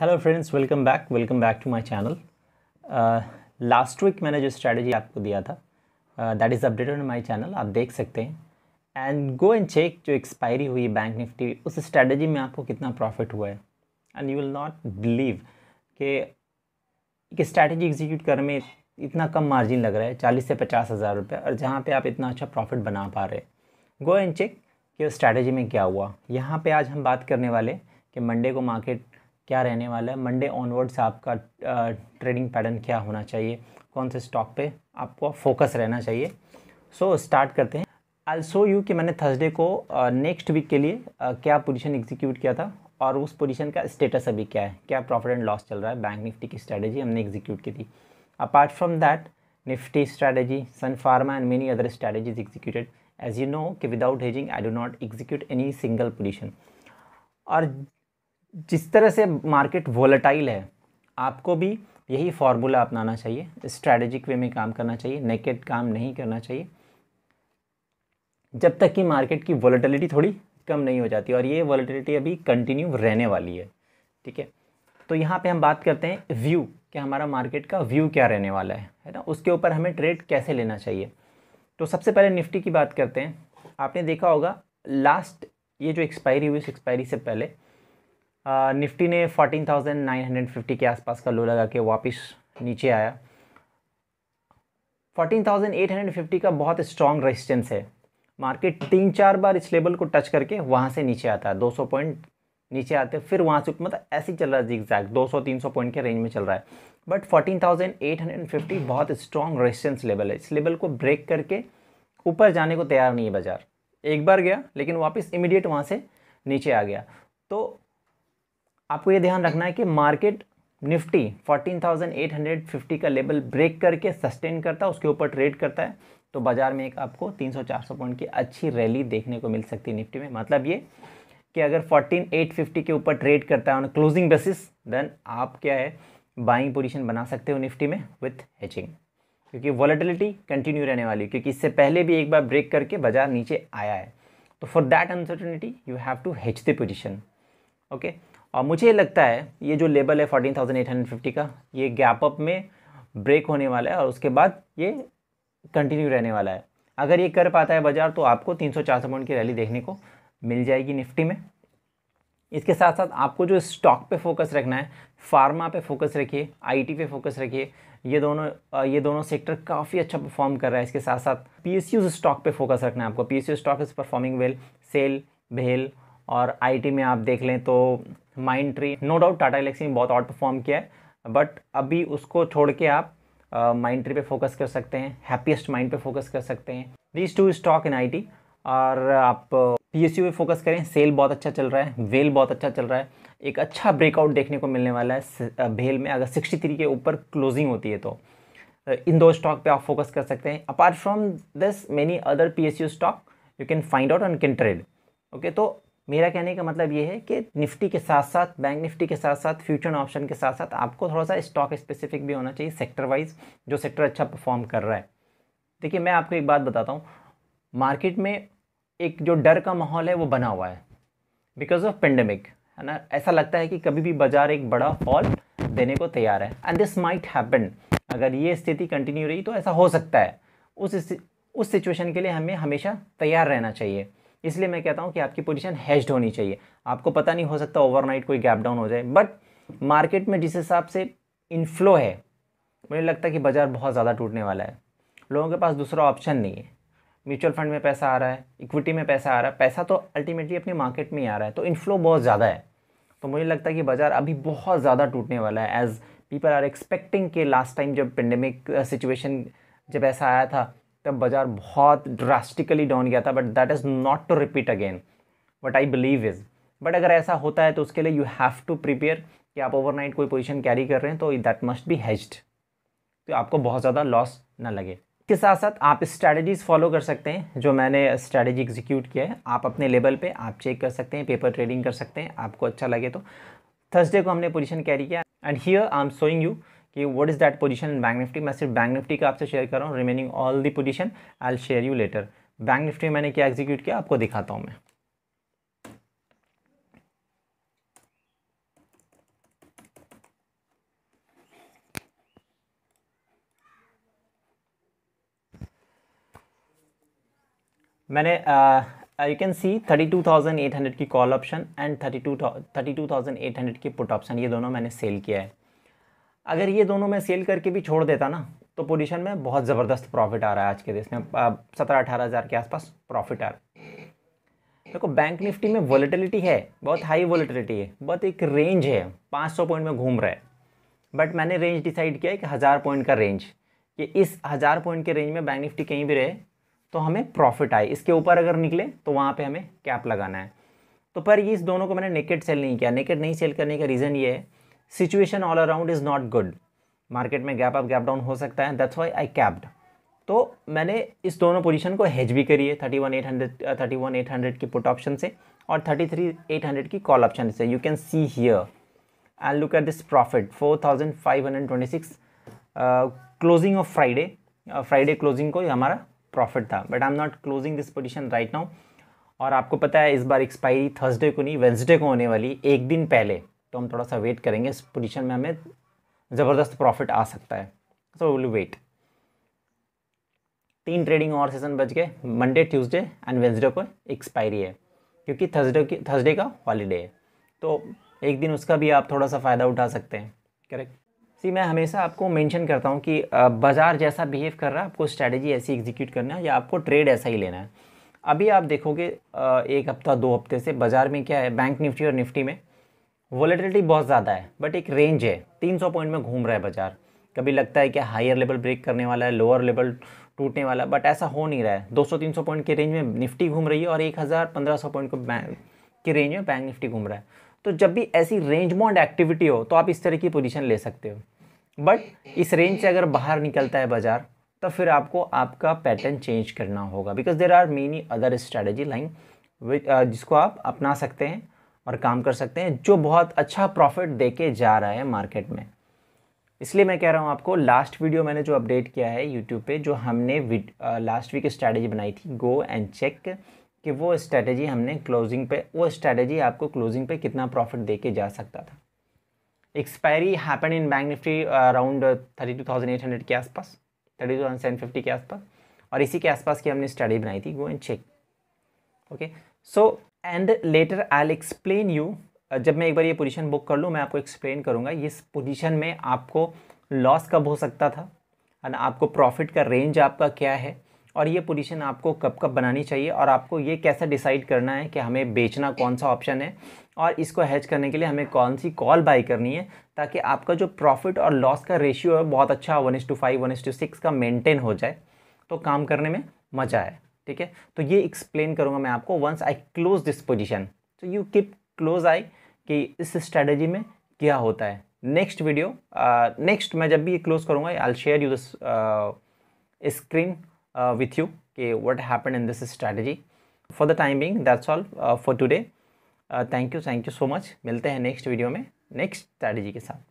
Hello friends, welcome back to my channel. Last week मैंने जो strategy आपको दिया था that is updated on my channel, आप देख सकते हैं एंड गो एंड चेक जो एक्सपायरी हुई बैंक निफ्टी उस स्ट्रैटेजी में आपको कितना प्रॉफिट हुआ है। And you will not believe कि एक स्ट्रैटेजी एग्जीक्यूट करने में इतना कम मार्जिन लग रहा है, 40 से 50 हज़ार रुपये, और जहाँ पे आप इतना अच्छा प्रॉफिट बना पा रहे हैं। गो एंड चेक कि उस स्ट्रैटेजी में क्या हुआ। यहाँ पे आज हम बात करने वाले कि मंडे को मार्केट क्या रहने वाला है, मंडे ऑनवर्ड्स आपका ट्रेडिंग पैटर्न क्या होना चाहिए, कौन से स्टॉक पे आपको फोकस रहना चाहिए। सो स्टार्ट करते हैं। आई शो यू कि मैंने थर्सडे को नेक्स्ट वीक के लिए क्या पोजीशन एग्जीक्यूट किया था और उस पोजीशन का स्टेटस अभी क्या है, क्या प्रॉफिट एंड लॉस चल रहा है। बैंक निफ्टी की स्ट्रैटेजी हमने एग्जीक्यूट की थी। Apart from that Nifty strategy, Sun Pharma and many other strategies executed. As you know कि without hedging I do not execute any single position. और जिस तरह से मार्केट वोलेटाइल है, आपको भी यही फार्मूला अपनाना चाहिए, स्ट्रैटेजिक वे में काम करना चाहिए, नेकेड काम नहीं करना चाहिए जब तक कि मार्केट की वोलेटिलिटी थोड़ी कम नहीं हो जाती। और ये वोलेटिलिटी अभी कंटिन्यू रहने वाली है, ठीक है। तो यहाँ पे हम बात करते हैं व्यू कि हमारा मार्केट का व्यू क्या रहने वाला है ना, उसके ऊपर हमें ट्रेड कैसे लेना चाहिए। तो सबसे पहले निफ्टी की बात करते हैं। आपने देखा होगा लास्ट ये जो एक्सपायरी हुई, उस एक्सपायरी से पहले निफ्टी ने 14,950 के आसपास का लो लगा के वापस नीचे आया। 14,850 का बहुत स्ट्रॉन्ग रेजिस्टेंस है। मार्केट 3-4 बार इस लेवल को टच करके वहाँ से नीचे आता है, 200 पॉइंट नीचे आते हैं, फिर वहाँ से मतलब ऐसे ही चल रहा है, जिगजैग 200-300 पॉइंट के रेंज में चल रहा है। बट 14,850 बहुत स्ट्रॉन्ग रेजिस्टेंस लेवल है। इस लेवल को ब्रेक करके ऊपर जाने को तैयार नहीं है बाजार। एक बार गया लेकिन वापस इमीडिएट वहाँ से नीचे आ गया। तो आपको ये ध्यान रखना है कि मार्केट निफ्टी 14,850 का लेवल ब्रेक करके सस्टेन करता है, उसके ऊपर ट्रेड करता है, तो बाजार में एक आपको 300-400 पॉइंट की अच्छी रैली देखने को मिल सकती है निफ्टी में। मतलब ये कि अगर 14,850 के ऊपर ट्रेड करता है ऑन क्लोजिंग बेसिस, देन आप क्या है बाइंग पोजीशन बना सकते हो निफ्टी में विथ हेजिंग, क्योंकि वॉलेटिलिटी कंटिन्यू रहने वाली है, क्योंकि इससे पहले भी एक बार ब्रेक करके बाजार नीचे आया है। तो for that uncertainty you have to hedge the position, okay. और मुझे लगता है ये जो लेवल है 14,850 का, ये गैप अप में ब्रेक होने वाला है और उसके बाद ये कंटिन्यू रहने वाला है। अगर ये कर पाता है बाजार तो आपको 300-400 पॉइंट की रैली देखने को मिल जाएगी निफ्टी में। इसके साथ साथ आपको जो स्टॉक पे फोकस रखना है, फार्मा पे फोकस रखिए, आईटी पे फोकस रखिए। ये दोनों सेक्टर काफ़ी अच्छा परफॉर्म कर रहा है। इसके साथ साथ पीएसयू स्टॉक पे फोकस रखना है आपको। PSU stock is performing well. SAIL, भेल और आईटी में आप देख लें तो Mindtree, no doubt Tata Elxsi ने बहुत आउट परफॉर्म किया है, बट अभी उसको छोड़ के आप माइंड ट्री पे फोकस कर सकते हैं, हैप्पीएस्ट माइंड पे फोकस कर सकते हैं। These two stock in IT. और आप पीएसयू पे फोकस करें। सेल बहुत अच्छा चल रहा है, वेल बहुत अच्छा चल रहा है। एक अच्छा ब्रेकआउट देखने को मिलने वाला है भेल में, अगर 63 के ऊपर क्लोजिंग होती है तो इन दो स्टॉक पे आप फोकस कर सकते हैं। Apart from this many other PSU stock you can find out and can trade, okay. तो मेरा कहने का मतलब ये है कि निफ्टी के साथ साथ, बैंक निफ्टी के साथ साथ, फ्यूचर ऑप्शन के साथ साथ आपको थोड़ा सा स्टॉक स्पेसिफिक भी होना चाहिए, सेक्टर वाइज, जो सेक्टर अच्छा परफॉर्म कर रहा है। देखिए मैं आपको एक बात बताता हूँ, मार्केट में एक जो डर का माहौल है वो बना हुआ है बिकॉज ऑफ पेंडेमिक, है ना। ऐसा लगता है कि कभी भी बाजार एक बड़ा फॉल देने को तैयार है, एंड दिस माइट हैपन। अगर ये स्थिति कंटिन्यू रही तो ऐसा हो सकता है। उस सिचुएशन के लिए हमें हमेशा तैयार रहना चाहिए। इसलिए मैं कहता हूँ कि आपकी पोजीशन हेज्ड होनी चाहिए। आपको पता नहीं, हो सकता ओवरनाइट कोई गैप डाउन हो जाए, बट मार्केट में जिस हिसाब से इनफ्लो है, मुझे लगता है कि बाजार बहुत ज़्यादा टूटने वाला है। लोगों के पास दूसरा ऑप्शन नहीं है। म्यूचुअल फंड में पैसा आ रहा है, इक्विटी में पैसा आ रहा है, पैसा तो अल्टीमेटली अपनी मार्केट में ही आ रहा है, तो इनफ्लो बहुत ज़्यादा है। तो मुझे लगता है कि बाजार अभी बहुत ज़्यादा टूटने वाला है, एज पीपल आर एक्सपेक्टिंग कि लास्ट टाइम जब पेंडेमिक सिचुएशन जब ऐसा आया था तब बाजार बहुत ड्रास्टिकली डाउन गया था, but that is not to repeat again, what I believe is. But अगर ऐसा होता है तो उसके लिए यू हैव टू प्रिपेयर कि आप ओवरनाइट कोई पोजीशन कैरी कर रहे हैं तो दैट मस्ट बी हेज्ड, तो आपको बहुत ज़्यादा लॉस ना लगे। इसके साथ साथ आप स्ट्रैटेजीज़ फॉलो कर सकते हैं, जो मैंने स्ट्रैटेजी एग्जीक्यूट किया है। आप अपने लेवल पे आप चेक कर सकते हैं, पेपर ट्रेडिंग कर सकते हैं, आपको अच्छा लगे तो। थर्सडे को हमने पोजीशन कैरी किया, and here I am showing you कि what is that position in bank Nifty. मैं सिर्फ बैंक निफ्टी का आपसे शेयर कर रहा हूँ, remaining all the position I will share you later. Bank Nifty में मैंने क्या एग्जीक्यूट किया आपको दिखाता हूँ मैं। मैंने यू कैन सी 32,800 की कॉल ऑप्शन एंड 32,800 की पुट ऑप्शन, ये दोनों मैंने सेल किया है। अगर ये दोनों मैं सेल करके भी छोड़ देता ना तो पोजीशन में बहुत ज़बरदस्त प्रॉफिट आ रहा है आज के देश में, 17-18 हज़ार के आसपास प्रॉफिट आ रहा है। देखो बैंक निफ्टी में वॉलेटिलिटी है, बहुत हाई वॉलेटिलिटी है, बहुत एक रेंज है, 500 पॉइंट में घूम रहा है। बट मैंने रेंज डिसाइड किया है कि 1000 पॉइंट का रेंज, कि इस 1000 पॉइंट के रेंज में बैंक निफ्टी कहीं भी रहे तो हमें प्रॉफिट आए, इसके ऊपर अगर निकले तो वहाँ पे हमें कैप लगाना है। तो पर ये इस दोनों को मैंने नेकेड सेल नहीं किया। नेकेड नहीं सेल करने का रीज़न ये है, situation all around is not good, market में गैप अप गैप डाउन हो सकता है, दैट्स वाई आई कैप्ड। तो मैंने इस दोनों पोजीशन को हेज भी करी है 31,800 की पुट ऑप्शन से और 33,800 की कॉल ऑप्शन से। You can see here and look at this profit 4,526 closing of Friday closing को हमारा प्रॉफिट था। But I am not closing this position right now. और आपको पता है इस बार एक्सपायरी थर्सडे को नहीं वेंसडे को होने वाली, एक दिन पहले, तो हम थोड़ा सा वेट करेंगे। इस पोजीशन में हमें ज़बरदस्त प्रॉफिट आ सकता है, सो विल वेट। 3 ट्रेडिंग और सेशन बच गए, मंडे ट्यूसडे एंड वेंसडे को एक्सपायरी है, क्योंकि थर्सडे का हॉलीडे है, तो एक दिन उसका भी आप थोड़ा सा फ़ायदा उठा सकते हैं। करेक्ट। सी मैं हमेशा आपको मेंशन करता हूँ कि बाज़ार जैसा बिहेव कर रहा है आपको स्ट्रैटेजी ऐसी एग्जीक्यूट करना है या आपको ट्रेड ऐसा ही लेना है। अभी आप देखोगे एक हफ्ता 2 हफ्ते से बाज़ार में क्या है, बैंक निफ्टी और निफ्टी में वॉलेटिलिटी बहुत ज़्यादा है, बट एक रेंज है, 300 पॉइंट में घूम रहा है बाज़ार। कभी लगता है कि हायर लेवल ब्रेक करने वाला है, लोअर लेवल टूटने वाला, बट ऐसा हो नहीं रहा है। 200-300 पॉइंट के रेंज में निफ्टी घूम रही है और 1000-1500 पॉइंट को की रेंज में बैंक निफ्टी घूम रहा है। तो जब भी ऐसी रेंज बाउंड एक्टिविटी हो तो आप इस तरह की पोजीशन ले सकते हो। बट इस रेंज से अगर बाहर निकलता है बाज़ार तो फिर आपको आपका पैटर्न चेंज करना होगा, because there are many other strategy line जिसको आप अपना सकते हैं और काम कर सकते हैं, जो बहुत अच्छा प्रॉफिट देके जा रहा है मार्केट में। इसलिए मैं कह रहा हूँ आपको, लास्ट वीडियो मैंने जो अपडेट किया है यूट्यूब पे, जो हमने लास्ट वीक स्ट्रैटेजी बनाई थी, गो एंड चेक कि वो स्ट्रैटेजी हमने क्लोजिंग पे, वो स्ट्रैटेजी आपको क्लोजिंग पे कितना प्रॉफिट देके जा सकता था। Expiry happen in bank Nifty around 32,800 के आसपास, 32,750 के आसपास, और इसी के आसपास की हमने स्ट्रैटेजी बनाई थी, go and check. Okay, so and later I will explain you, जब मैं एक बार ये पोजीशन बुक कर लूँ मैं आपको एक्सप्लेन करूँगा इस पोजीशन में आपको लॉस कब हो सकता था और आपको प्रॉफिट का रेंज आपका क्या है, और ये पोजीशन आपको कब कब बनानी चाहिए, और आपको ये कैसे डिसाइड करना है कि हमें बेचना कौन सा ऑप्शन है और इसको हेज करने के लिए हमें कौन सी कॉल बाई करनी है, ताकि आपका जो प्रॉफिट और लॉस का रेशियो है बहुत अच्छा 1:5 1:6 का मेंटेन हो जाए, तो काम करने में मज़ा आए। ठीक है, तो ये एक्सप्लेन करूँगा मैं आपको once I close this position. तो यू कीप क्लोज आई कि इस स्ट्रैटेजी में क्या होता है। नेक्स्ट वीडियो नेक्स्ट मैं जब भी ये क्लोज करूँगा I will share you this screen with you कि what happened in this strategy. For the time being that's all for today. Thank you so much. मिलते हैं नेक्स्ट वीडियो में next strategy के साथ।